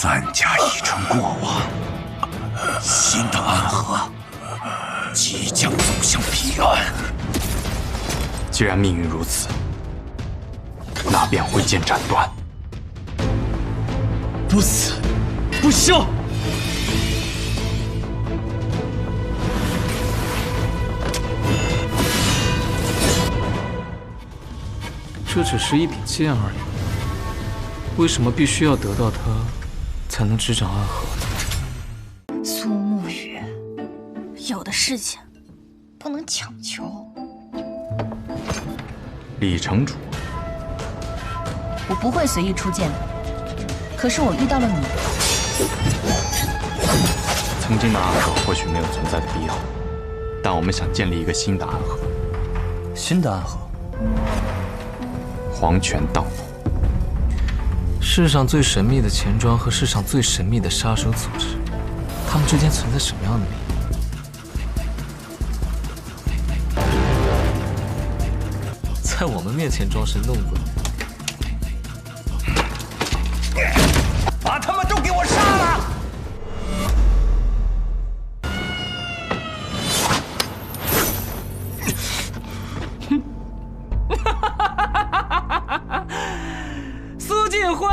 三家已成过往，新的暗河即将走向彼岸。既然命运如此，那便挥剑斩断。不死，不休！这只是一柄剑而已，为什么必须要得到它，才能执掌暗河呢？苏沐雨，有的事情不能强求。李城主，我不会随意出剑的。可是我遇到了你。曾经的暗河或许没有存在的必要，但我们想建立一个新的暗河。新的暗河。黄泉荡妇，世上最神秘的钱庄和世上最神秘的杀手组织，他们之间存在什么样的秘密？在我们面前装神弄鬼。把他们都给我杀了！苏晋惠，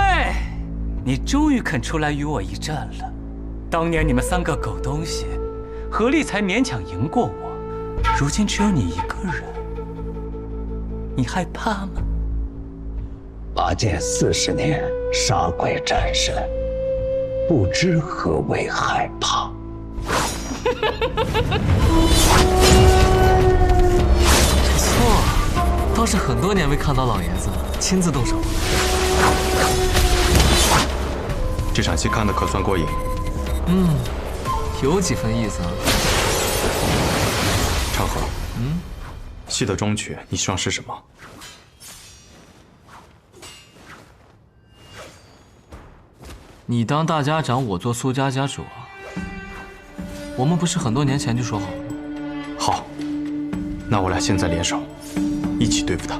你终于肯出来与我一战了。当年你们三个狗东西，合力才勉强赢过我，如今只有你一个人，你害怕吗？拔剑40年，杀鬼战神，不知何为害怕。不错，倒是很多年没看到老爷子亲自动手。这场戏看得可算过瘾。有几分意思啊。长河，戏的终曲你希望是什么？你当大家长，我做苏家家主啊？我们不是很多年前就说好了吗？好，那我俩现在联手，一起对付他。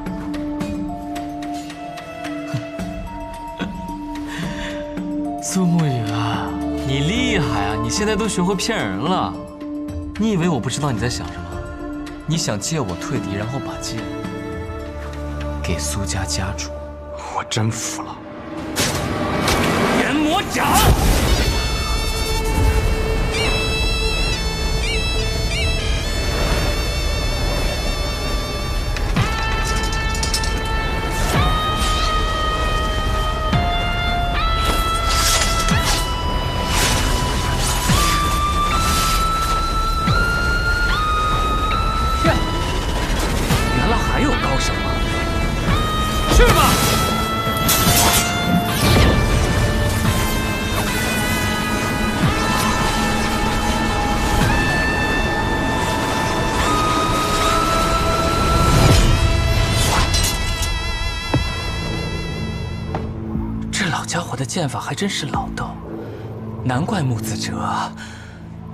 苏沐雨啊，你厉害啊！你现在都学会骗人了。你以为我不知道你在想什么？你想借我退敌，然后把剑给苏家家主？我真服了。炎魔掌！原来还有高手啊！去吧！这老家伙的剑法还真是老道，难怪木子哲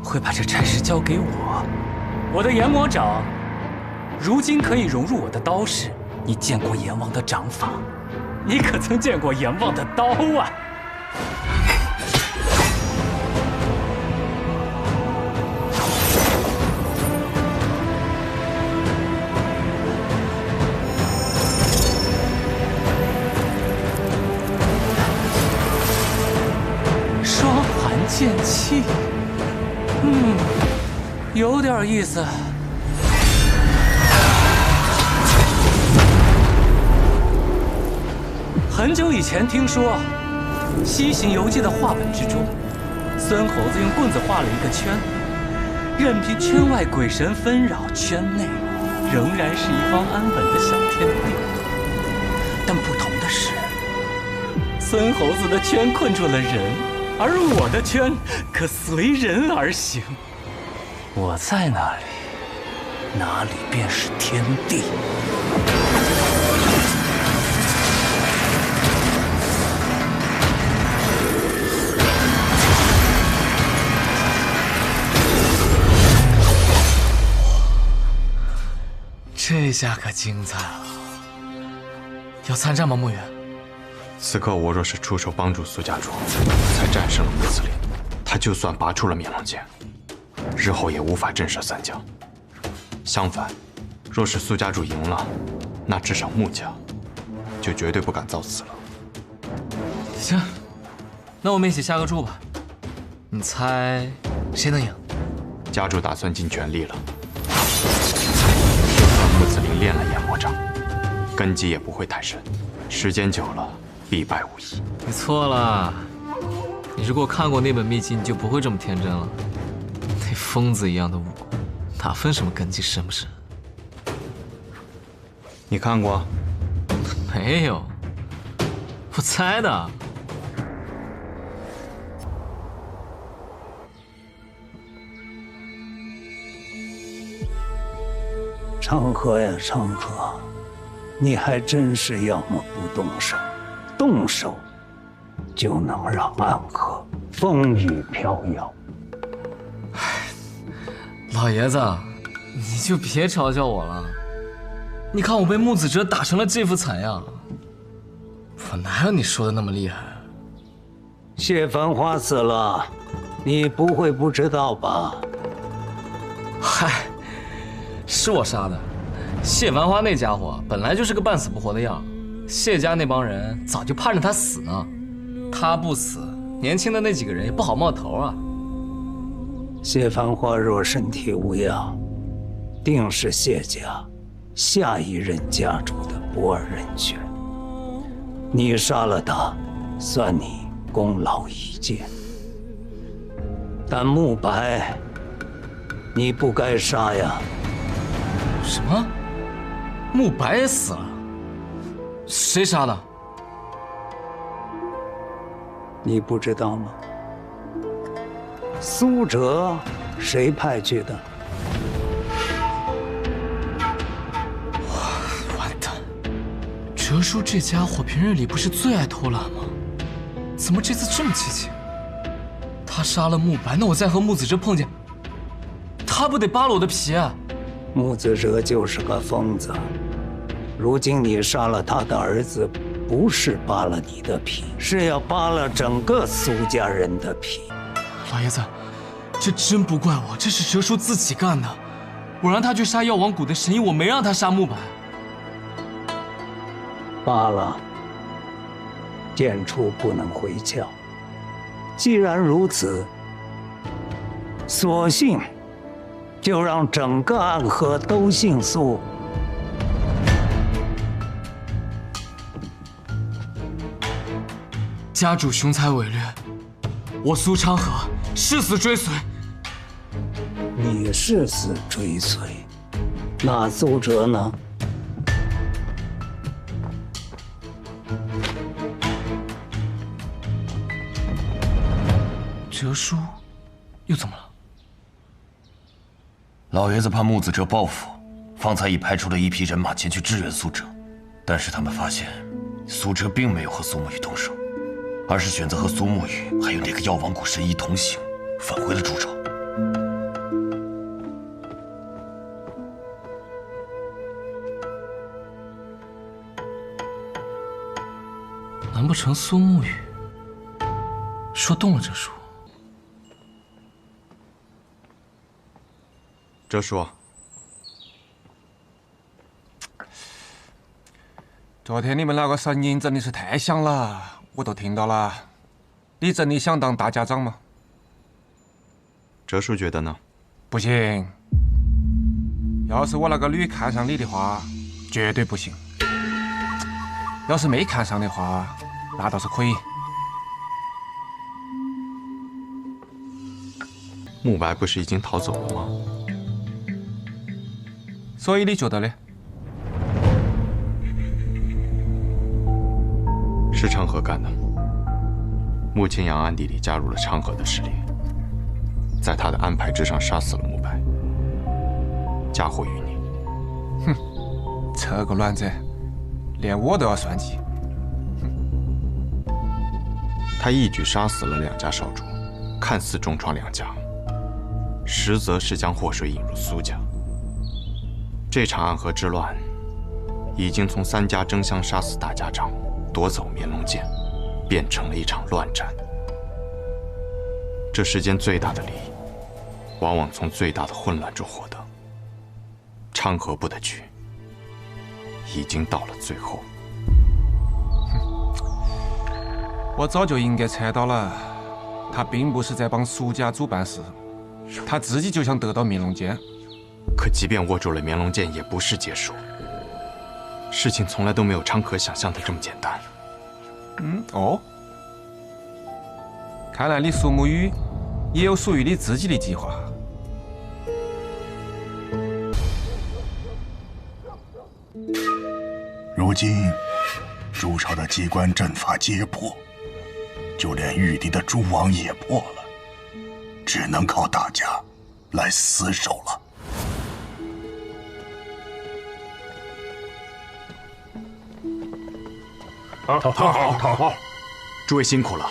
会把这差事交给我。我的炎魔掌，如今可以融入我的刀式。你见过阎王的掌法，你可曾见过阎王的刀啊？双环剑气，有点意思。很久以前听说，《西行游记》的话本之中，孙猴子用棍子画了一个圈，任凭圈外鬼神纷扰，圈内仍然是一方安稳的小天地。但不同的是，孙猴子的圈困住了人，而我的圈可随人而行。我在哪里，哪里便是天地。这下可精彩了！要参战吗，沐雨？此刻我若是出手帮助苏家主，才战胜了穆子陵，他就算拔出了面龙剑，日后也无法震慑三江。相反，若是苏家主赢了，那至少穆家就绝对不敢造次了。行，那我们一起下个注吧。你猜谁能赢？家主打算尽全力了。就算穆子陵练了研魔掌，根基也不会太深，时间久了必败无疑。你错了，你如果看过那本秘籍，你就不会这么天真了。那疯子一样的武功，哪分什么根基深不深？你看过？没有，我猜的。长河呀，长河，你还真是要么不动手，动手就能让暗河风雨飘摇。老爷子，你就别嘲笑我了。你看我被穆子哲打成了这副惨样，我哪有你说的那么厉害？谢繁花死了，你不会不知道吧？嗨，是我杀的。谢繁花那家伙本来就是个半死不活的样，谢家那帮人早就盼着他死呢。他不死，年轻的那几个人也不好冒头啊。谢繁花若身体无恙，定是谢家下一任家主的不二人选。你杀了他，算你功劳一件。但慕白，你不该杀呀！什么？慕白也死了？谁杀的？你不知道吗？苏哲谁派去的？完蛋！哲叔这家伙平日里不是最爱偷懒吗？怎么这次这么积极？他杀了慕白，那我再和穆子哲碰见，他不得扒了我的皮啊！穆子哲就是个疯子，如今你杀了他的儿子，不是扒了你的皮，是要扒了整个苏家人的皮。老爷子，这真不怪我，这是哲叔自己干的。我让他去杀药王谷的神医，我没让他杀慕白。罢了，剑出不能回鞘。既然如此，索性就让整个暗河都姓苏。家主雄才伟略，我苏昌河誓死追随。你誓死追随，那苏哲呢？哲叔又怎么了？老爷子怕穆子哲报复，方才已派出了一批人马前去支援苏哲，但是他们发现苏哲并没有和苏沐雨动手，而是选择和苏沐雨还有那个药王谷神医同行，返回了株洲。难不成苏沐雨说动了哲叔？哲叔，昨天你们那个声音真的是太响了，我都听到了。你真的想当大家长吗？哲叔觉得呢？不行。要是我那个女看上你的话，绝对不行。要是没看上的话，那倒是可以。慕白不是已经逃走了吗？所以你觉得呢？是昌河干的。穆清扬暗地里加入了昌河的势力，在他的安排之上杀死了慕白，嫁祸于你。哼，这个卵子，连我都要算计。他一举杀死了两家少主，看似重创两家，实则是将祸水引入苏家。这场暗河之乱，已经从三家争相杀死大家长，夺走面龙剑，变成了一场乱战。这世间最大的利益，往往从最大的混乱中获得。昌河部的局已经到了最后。我早就应该猜到了，他并不是在帮苏家族办事，他自己就想得到面龙剑。可即便握住了面龙剑，也不是结束。事情从来都没有昌河想象的这么简单。哦，看来你苏沐雨也有属于你自己的计划。如今，朱朝的机关阵法皆破，就连玉帝的蛛网也破了，只能靠大家来死守了。好，诸位辛苦了。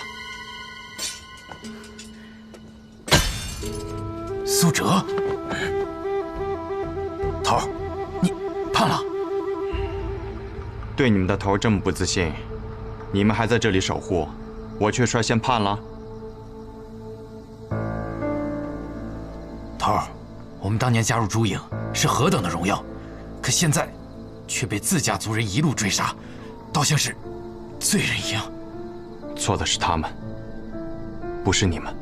苏哲，头儿，你怕了？对你们的头这么不自信，你们还在这里守护，我却率先叛了。头儿，我们当年加入朱营是何等的荣耀，可现在却被自家族人一路追杀，倒像是罪人一样。错的是他们，不是你们。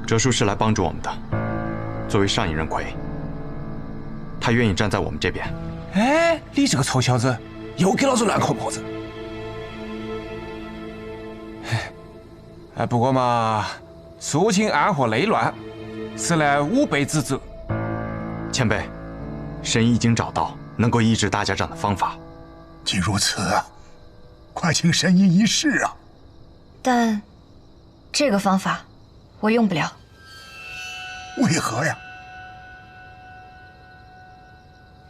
哲叔是来帮助我们的，作为上一任魁，他愿意站在我们这边。哎，你这个臭小子，又给老子乱扣脖子！哎，不过嘛，肃清暗河内乱，是来吾辈之责。前辈，神已经找到能够医治大家长的方法。既如此啊，快请神医一试啊！但这个方法我用不了。为何呀？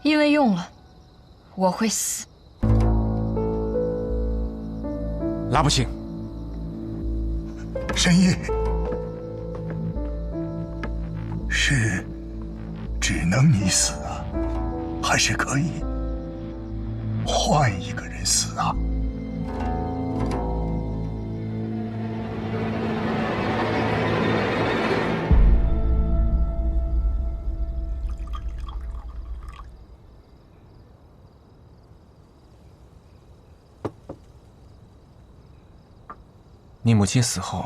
因为用了，我会死。那不行，神医是只能你死啊，还是可以换一个人死啊？你母亲死后，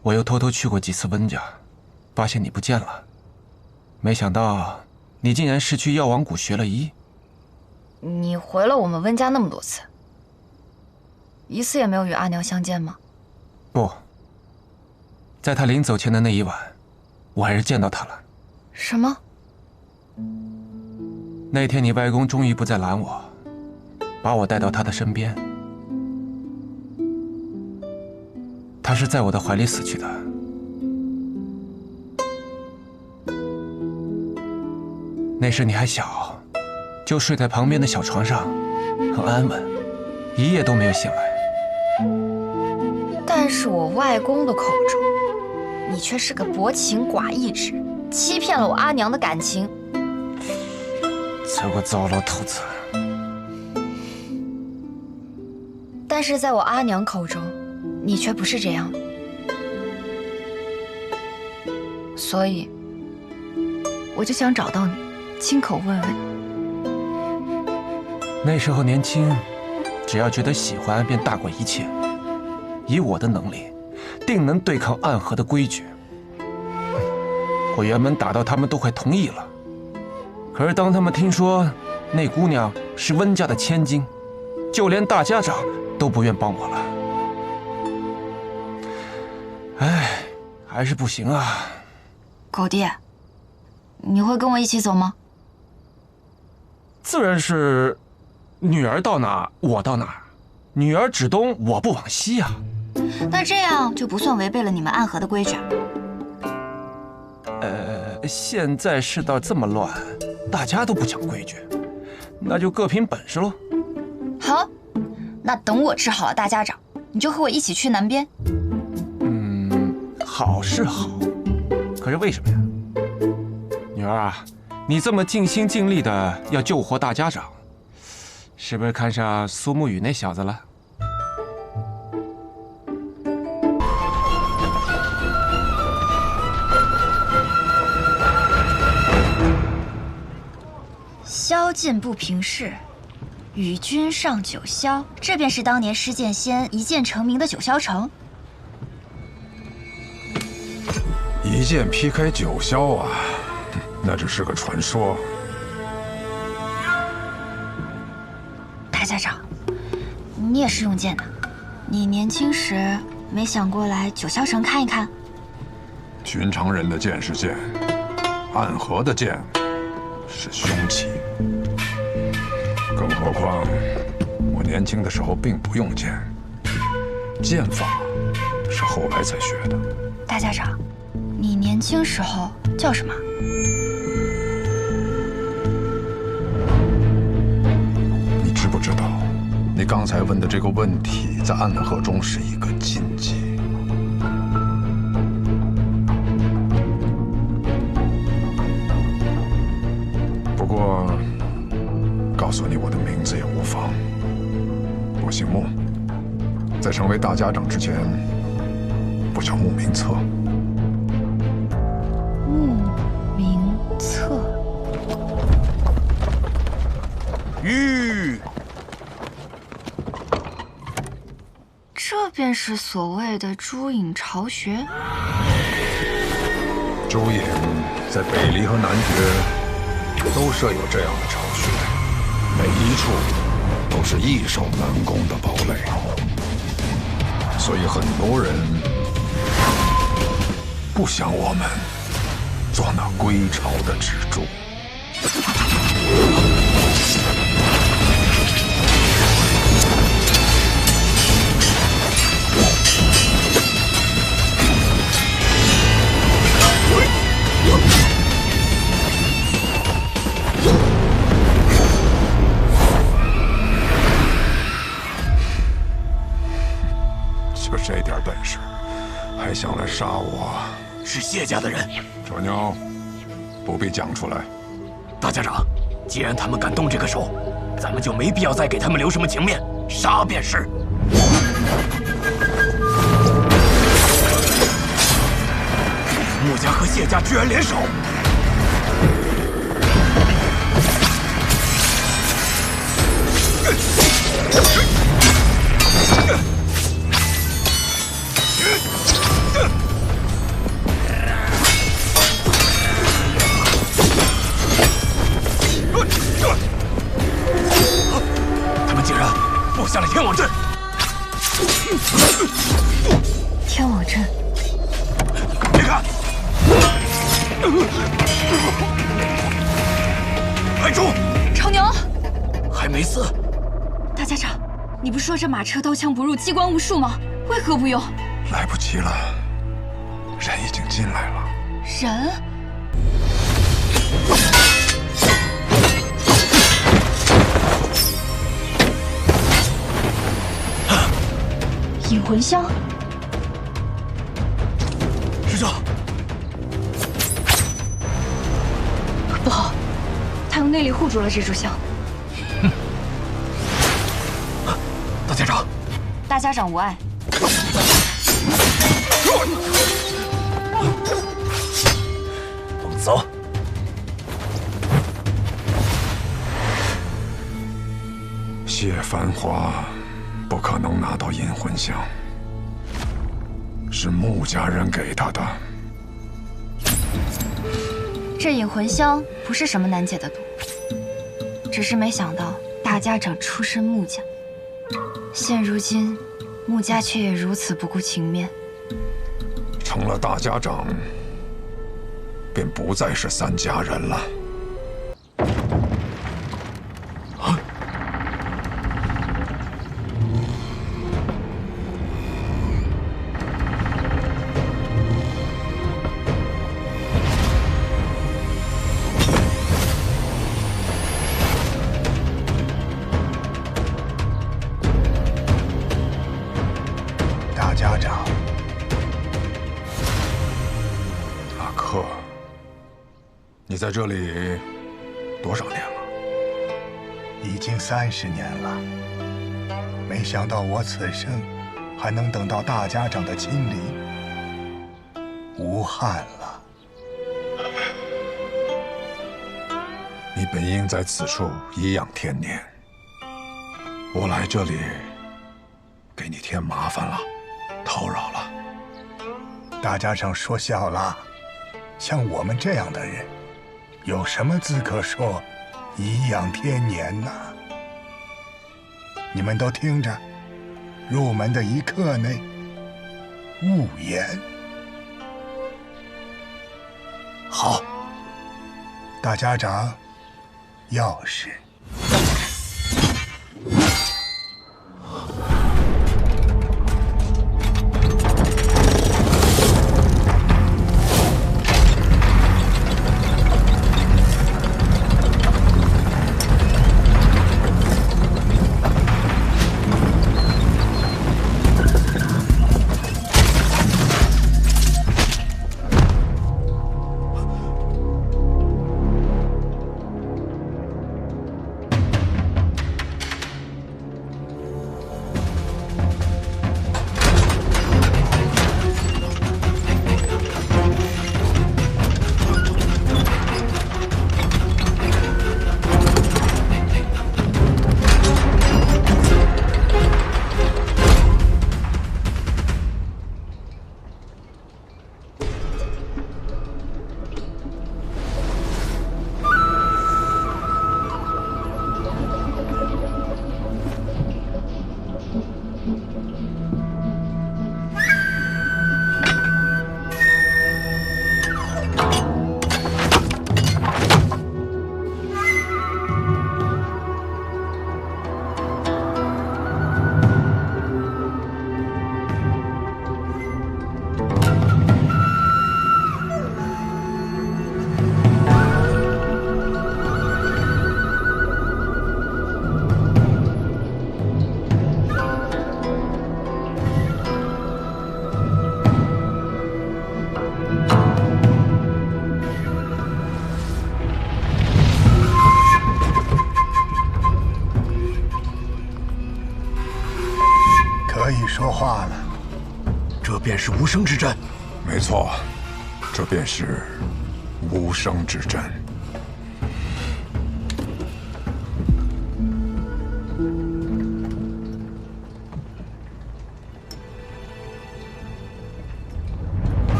我又偷偷去过几次温家，发现你不见了。没想到你竟然是去药王谷学了医。你回了我们温家那么多次，一次也没有与阿娘相见吗？不，在她临走前的那一晚，我还是见到她了。什么？那天你外公终于不再拦我，把我带到他的身边。他是在我的怀里死去的。那时你还小，就睡在旁边的小床上，很安稳，一夜都没有醒来。但是我外公的口中，你却是个薄情寡义之人，欺骗了我阿娘的感情。这个糟老头子！但是在我阿娘口中，你却不是这样的，所以我就想找到你，亲口问问。那时候年轻，只要觉得喜欢，便大过一切。以我的能力，定能对抗暗河的规矩。我原本打到他们都快同意了，可是当他们听说那姑娘是温家的千金，就连大家长都不愿帮我了。哎，还是不行啊！狗弟，你会跟我一起走吗？自然是，女儿到哪我到哪，女儿指东我不往西啊。那这样就不算违背了你们暗河的规矩。现在世道这么乱，大家都不讲规矩，那就各凭本事喽。好，那等我治好了大家长，你就和我一起去南边。好是好，可是为什么呀？女儿啊，你这么尽心尽力的要救活大家长，是不是看上苏沐雨那小子了？高进不平事，与君上九霄。这便是当年施剑仙一剑成名的九霄城。一剑劈开九霄啊，那只是个传说。大家长，你也是用剑的，你年轻时没想过来九霄城看一看？寻常人的剑是剑，暗河的剑是凶器。更何况，我年轻的时候并不用剑，剑法是后来才学的。大家长，你年轻时候叫什么？你知不知道，你刚才问的这个问题，在暗河中是一个禁忌。不过，告诉你我的名字也无妨。我姓穆，在成为大家长之前，我叫穆明策。穆明策。吁！这便是所谓的朱隐巢穴。朱隐在北离和南绝都设有这样的巢穴，每一处都是易守难攻的堡垒，所以很多人不想我们做那归巢的支柱。就这点本事，还想来杀我？是谢家的人。丑妞，不必讲出来。大家长，既然他们敢动这个手，咱们就没必要再给他们留什么情面，杀便是。穆家和谢家居然联手！他们竟然布下了天网阵！天网阵，别看！快住！长牛，还没死。大家长，你不说这马车刀枪不入，机关无数吗？为何不用？来不及了，人已经进来了。人？引魂香。师长，不好，他用内力护住了这炷香。大家长，大家长无碍。我们走。谢繁华不可能拿到引魂香，是穆家人给他的。这引魂香不是什么难解的毒，只是没想到大家长出身穆家，现如今穆家却也如此不顾情面。成了大家长，便不再是三家人了。大家长，阿克，你在这里多少年了？已经30年了。没想到我此生还能等到大家长的亲临，无憾了。你本应在此处颐养天年，我来这里给你添麻烦了，叨扰了。大家长说笑了，像我们这样的人，有什么资格说颐养天年呢？你们都听着，入门的一刻内，勿言。好，大家长，钥匙。可以说话了。这便是无声之阵。没错，这便是无声之阵。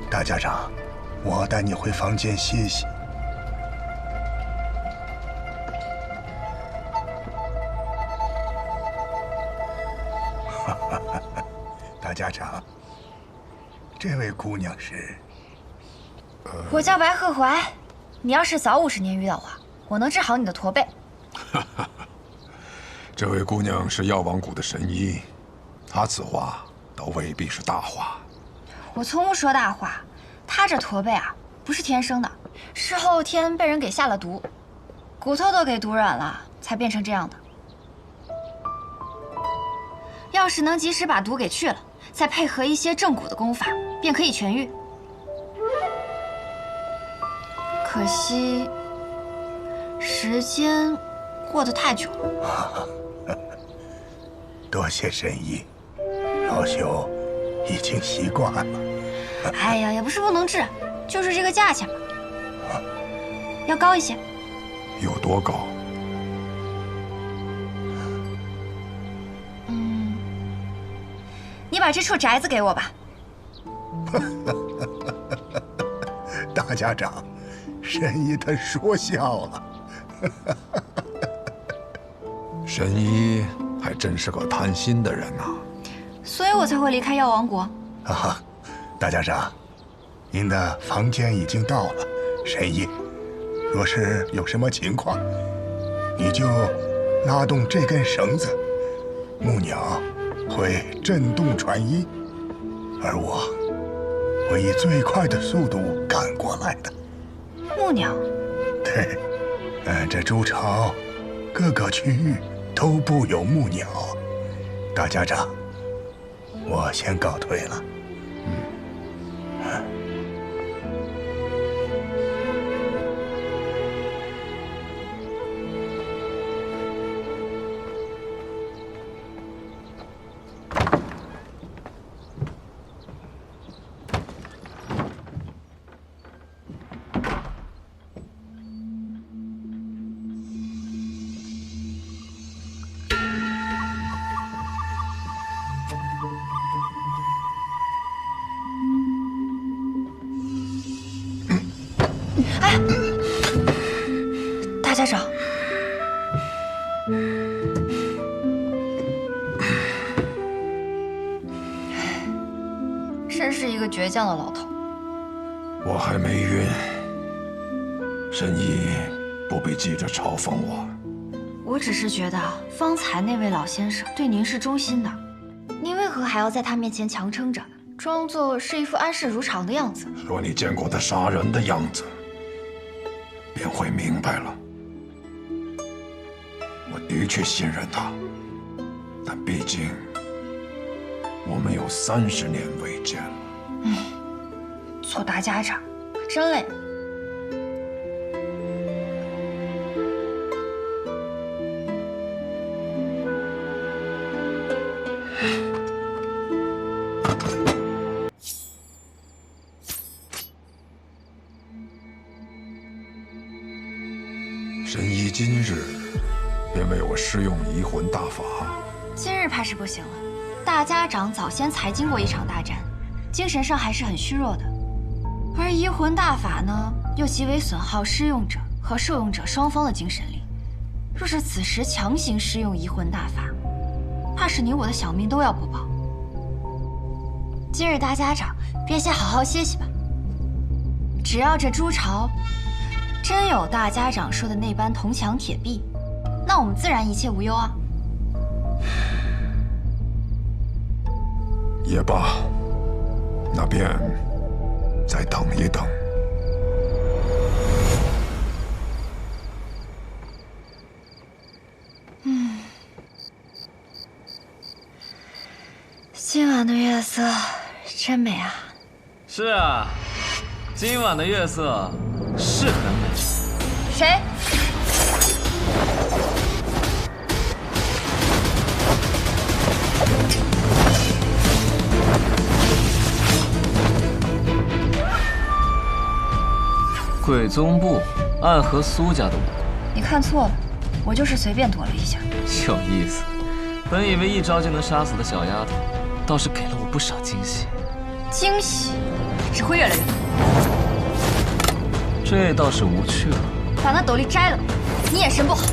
大家长，我带你回房间歇息。大家长，这位姑娘是……我叫白鹤怀，你要是早50年遇到我，我能治好你的驼背。这位姑娘是药王谷的神医，她此话倒未必是大话。我从不说大话，他这驼背啊，不是天生的，是后天被人给下了毒，骨头都给毒软了，才变成这样的。要是能及时把毒给去了，再配合一些正骨的功法，便可以痊愈。可惜，时间过得太久了。多谢神医，老朽已经习惯了。哎呀，也不是不能治，就是这个价钱嘛，要高一些。有多高？你把这处宅子给我吧。大家长，神医他说笑了。神医还真是个贪心的人呐，所以我才会离开药王国。啊，大家长，您的房间已经到了。神医，若是有什么情况，你就拉动这根绳子，木鸟会震动传音，而我会以最快的速度赶过来的。木鸟？对，这朱朝各个区域都布有木鸟。大家长，我先告退了。哎，大家长，真是一个倔强的老头。我还没晕，神医不必急着嘲讽我。我只是觉得方才那位老先生对您是忠心的，您为何还要在他面前强撑着，装作是一副安世如常的样子？若你见过他杀人的样子，便会明白了。我的确信任他，但毕竟我们有30年未见了。做大家长可真累。神医今日便为我施用移魂大法，今日怕是不行了。大家长早先才经过一场大战，精神上还是很虚弱的。而移魂大法呢，又极为损耗施用者和受用者双方的精神力。若是此时强行施用移魂大法，怕是你我的小命都要不保。今日大家长便先好好歇息吧。只要这朱朝真有大家长说的那般铜墙铁壁，那我们自然一切无忧啊。也罢，那便再等一等。今晚的月色真美啊！是啊，今晚的月色是很美。谁？鬼宗部暗合苏家的武功。你看错了，我就是随便躲了一下。有意思，本以为一招就能杀死的小丫头，倒是给了我不少惊喜。惊喜只会越来越多。这倒是无趣了。把那斗笠摘了吧，你眼神不好。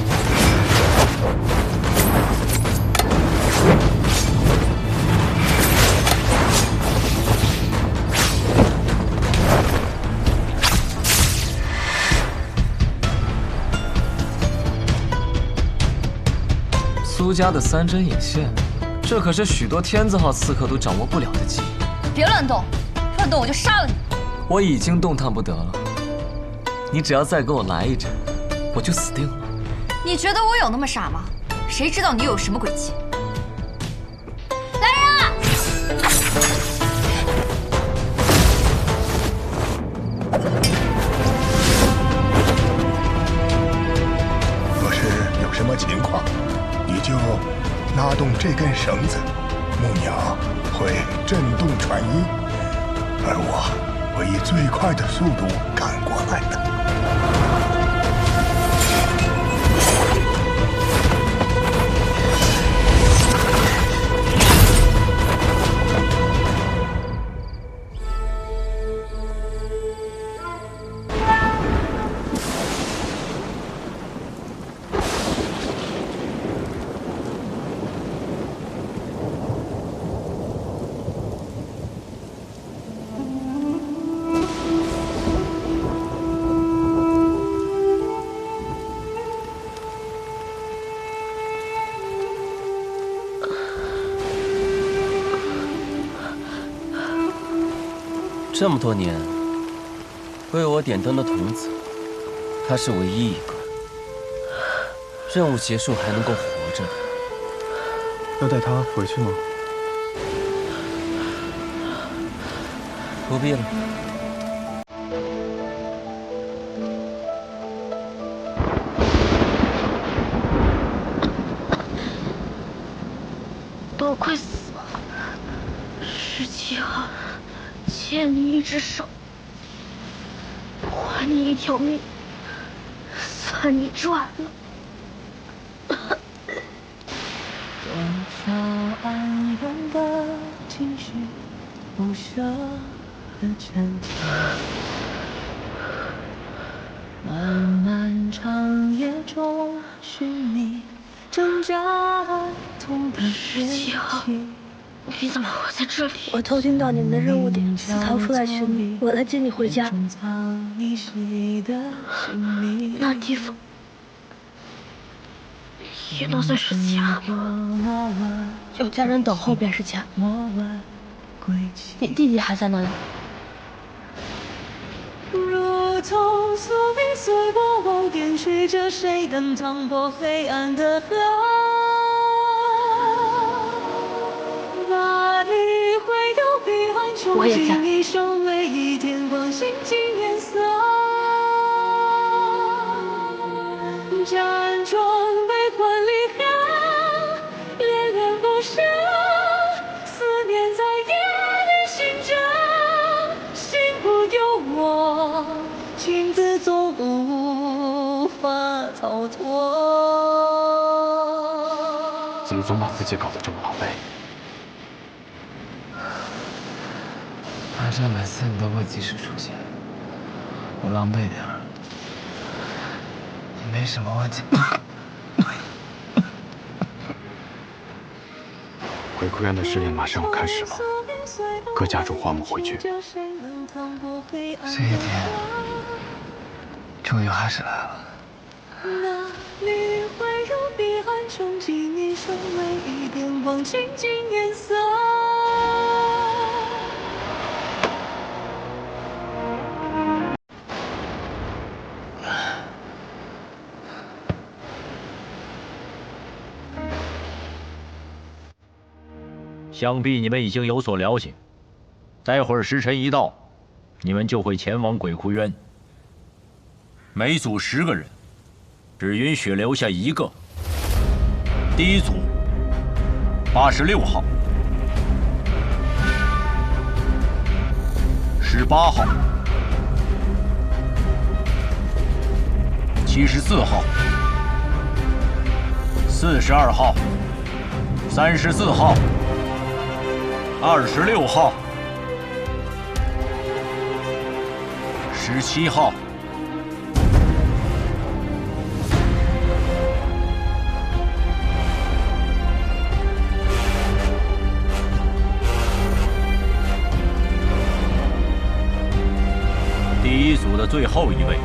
苏家的3针眼线，这可是许多天字号刺客都掌握不了的技艺。别乱动，乱动我就杀了你！我已经动弹不得了，你只要再给我来一针，我就死定了。你觉得我有那么傻吗？谁知道你又有什么诡计？来人啊！若是有什么情况，你就拉动这根绳子，木鸟会震动传音，而我会以最快的速度赶过来的。这么多年为我点灯的童子，他是唯一一个。任务结束还能够活着的。要带他回去吗？不必了。都快死了！17号，欠你一只手，还你一条命，算你赚了。多少暗涌的情绪，不舍的沉淀。漫漫长夜中寻你，挣扎痛的17号，你怎么会在这里？我偷听到你们的任务点，逃出来寻你，我来接你回家。那地方也能算是家吗？有家人等候便是家。你弟弟还在那里？如同宿命随波往，点缀着谁能趟破黑暗的河？哪里会有彼岸憧憬一生唯一天光，心境颜色。辗转悲欢离合，恋恋不舍，思念在夜里醒着，心不由我，情字总无法逃脱。怎么总把自己搞得这么狼狈？阿善每次你都会及时出现，我狼狈点儿，也没什么问题。鬼哭院的试炼马上要开始了，各家主唤我们回去。这一天终于还是来了。哪里会有彼岸憧憬一生唯一点光，静静颜色。想必你们已经有所了解，待会儿时辰一到，你们就会前往鬼窟渊。每组10个人，只允许留下1个。第一组86号、18号、74号、42号、34号、26号、17号、第一组的最后一位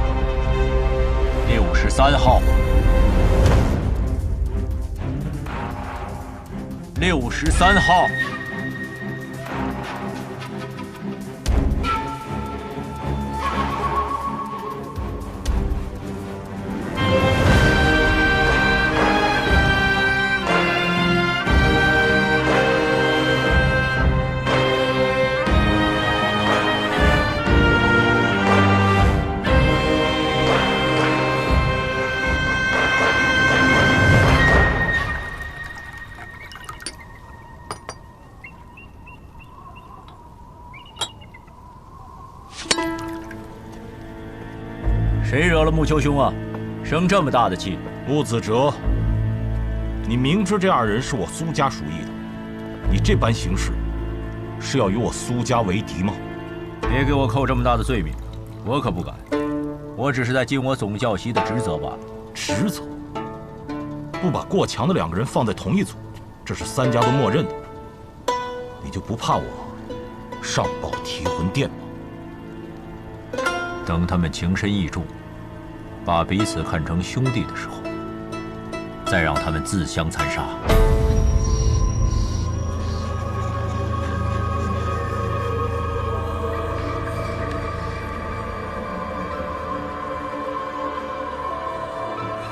，63号、63号。谁惹了木秋兄啊？生这么大的气！穆子哲，你明知这2人是我苏家属意的，你这般行事，是要与我苏家为敌吗？别给我扣这么大的罪名，我可不敢。我只是在尽我总教习的职责罢了。职责？不把过强的2个人放在同一组，这是3家都默认的。你就不怕我上报提魂殿吗？等他们情深意重，把彼此看成兄弟的时候，再让他们自相残杀。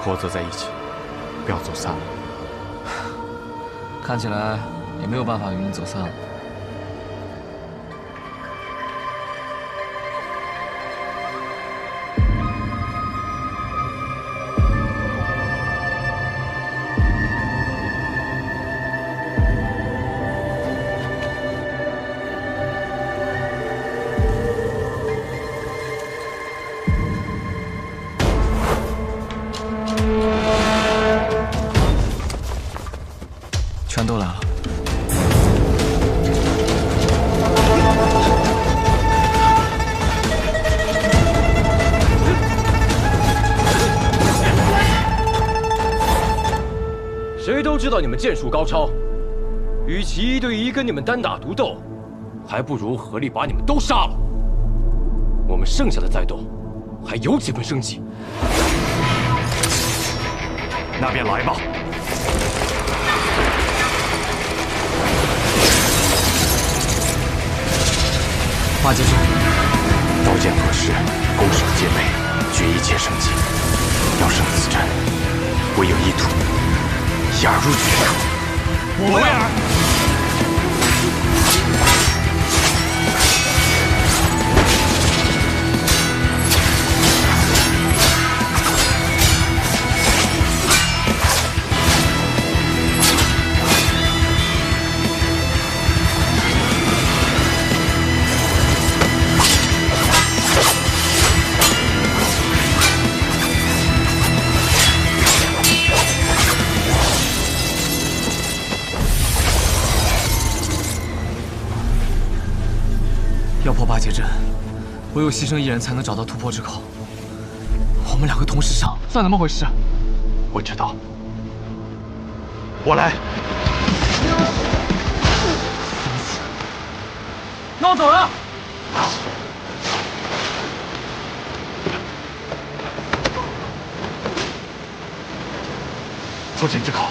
活则在一起，不要走散了。看起来也没有办法与你走散了。都知道你们剑术高超，与其1对1跟你们单打独斗，还不如合力把你们都杀了。我们剩下的再斗，还有几分生机。那便来吧。八戒阵，刀剑合十，攻守皆备，绝一切生机。要胜此战，唯有一途，一而入局。我为尔。要破八节阵，唯有牺牲一人才能找到突破之口。我们2个同时上，算怎么回事？我知道，我来。那我走了。破剑之口。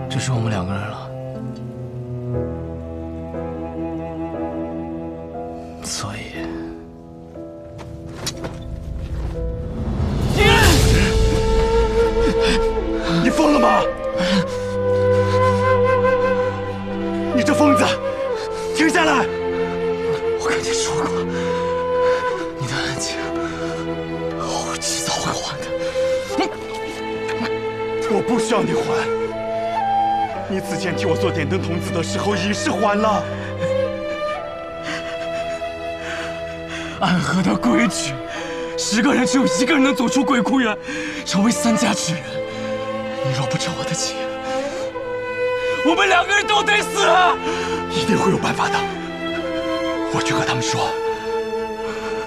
只剩我们2个人了，所以，你疯了吗？你这疯子，停下来！我跟你说过，你的恩情，我迟早会还的。我不需要你还。你此前替我做点灯童子的时候已是还了。暗河的规矩，10个人只有1个人能走出鬼窟园，成为3家之人。你若不成我的情，我们2个人都得死。一定会有办法的。我去和他们说，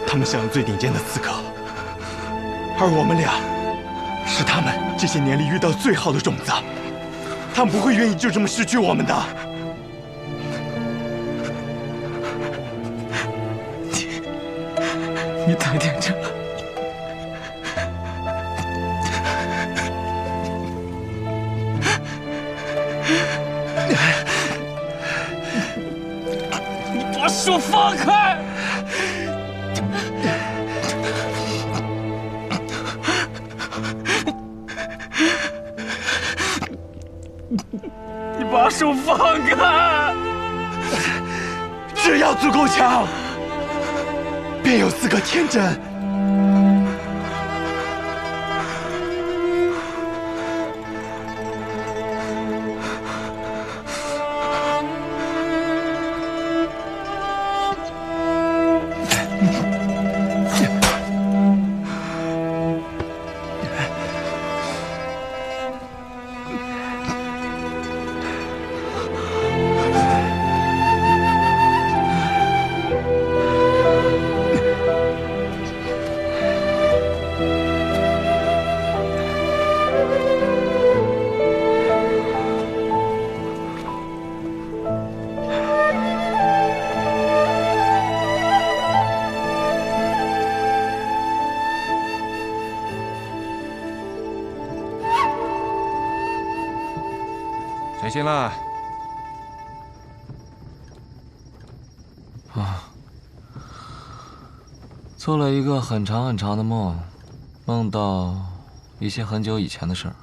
他们享有最顶尖的刺客，而我们俩是他们这些年里遇到最好的种子。他们不会愿意就这么失去我们的。你太天真了。你把手放开！你把手放开！只要足够强，便有资格天真。谁先了？做了一个很长很长的梦，梦到一些很久以前的事儿。